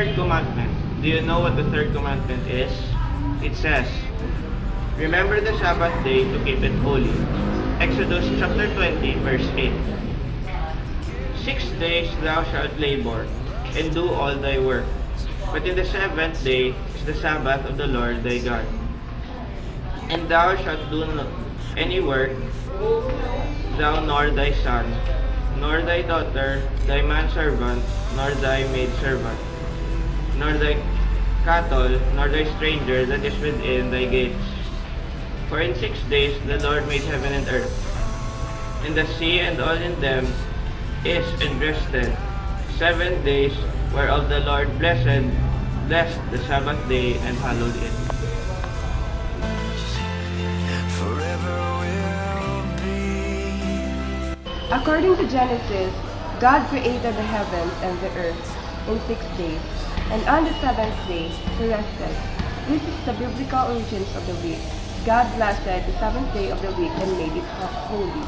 third commandment. Do you know what the third commandment is? It says, remember the Sabbath day to keep it holy. Exodus chapter 20, verse 8. 6 days thou shalt labor, and do all thy work. But in the seventh day is the Sabbath of the Lord thy God. And thou shalt do no any work, thou nor thy son, nor thy daughter, thy manservant, nor thy maidservant, nor thy cattle, nor thy stranger that is within thy gates. For in 6 days the Lord made heaven and earth, and the sea and all in them is and rested 7 days, whereof the Lord blessed the Sabbath day and hallowed it. According to Genesis, God created the heavens and the earth in 6 days, and on the seventh day He rested. This is the biblical origins of the week. God blessed the seventh day of the week and made it holy.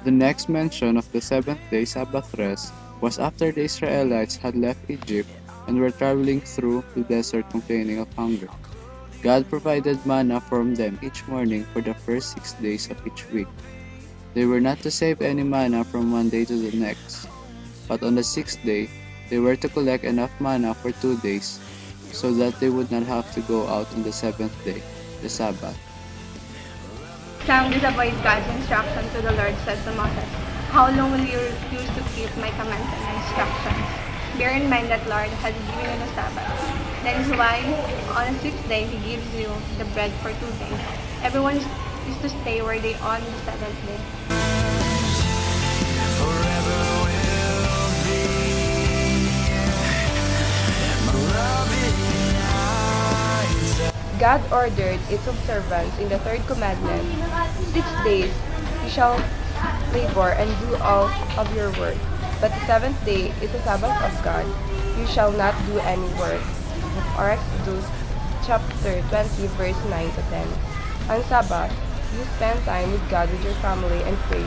The next mention of the seventh-day Sabbath rest was after the Israelites had left Egypt and were traveling through the desert complaining of hunger. God provided manna from them each morning for the first 6 days of each week. They were not to save any manna from one day to the next, but on the sixth day, they were to collect enough manna for 2 days, so that they would not have to go out on the seventh day, the Sabbath. Some disobeyed God's instruction to the Lord said to Moses, how long will you refuse to keep my commands and instructions? Bear in mind that Lord has given you the Sabbath. That is why on the sixth day He gives you the bread for 2 days. Everyone is to stay where they on the seventh day. God ordered its observance in the third commandment. 6 days you shall labor and do all of your work, but the seventh day is the Sabbath of God. You shall not do any work. Or Exodus chapter 20, verse 9 to 10. On Sabbath, you spend time with God, with your family, and pray,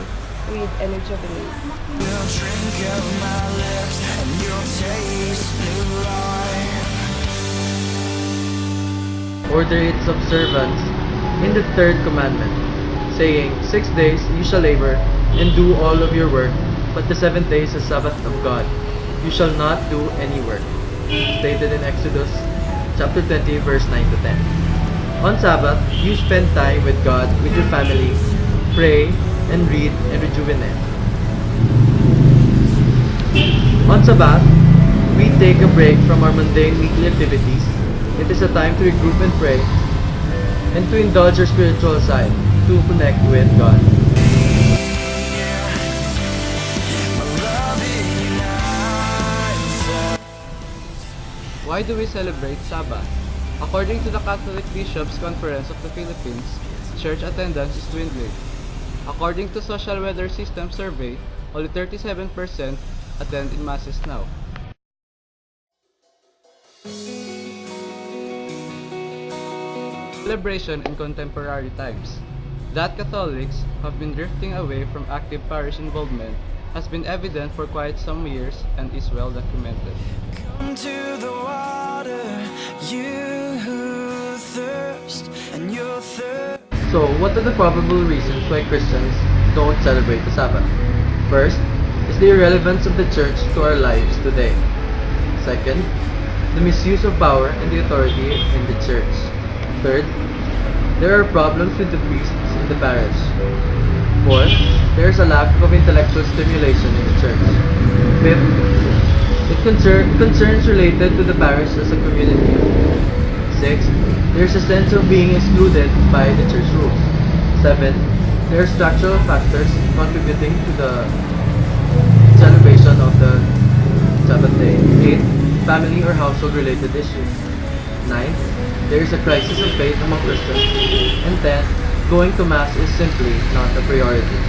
read, and rejuvenate. You'll drink of my lips and you'll taste new life. Order its observance in the third commandment, saying, 6 days you shall labor and do all of your work, but the seventh day is the Sabbath of God. You shall not do any work. Stated in Exodus chapter 20, verse 9 to 10. On Sabbath, you spend time with God, with your family, pray, and read, and rejuvenate. On Sabbath, we take a break from our mundane weekly activities. It is a time to regroup and pray, and to indulge our spiritual side, to connect with God. Why do we celebrate Sabbath? According to the Catholic Bishops' Conference of the Philippines, church attendance is dwindling. According to Social Weather System survey, only 37% attend in masses now. Celebration in contemporary times. That Catholics have been drifting away from active parish involvement has been evident for quite some years and is well documented. Come to the water, you who thirst, and your thirst. So, what are the probable reasons why Christians don't celebrate the Sabbath? First, is the irrelevance of the church to our lives today. Second, the misuse of power and the authority in the church. Third, there are problems with the priests in the parish. Fourth, there is a lack of intellectual stimulation in the church. Fifth, concerns related to the parish as a community. Sixth, there is a sense of being excluded by the church rules. Seven, there are structural factors contributing to the celebration of the Sabbath day. 8. Family or household related issues. 9. There is a crisis of faith among Christians. And 10. Going to Mass is simply not a priority.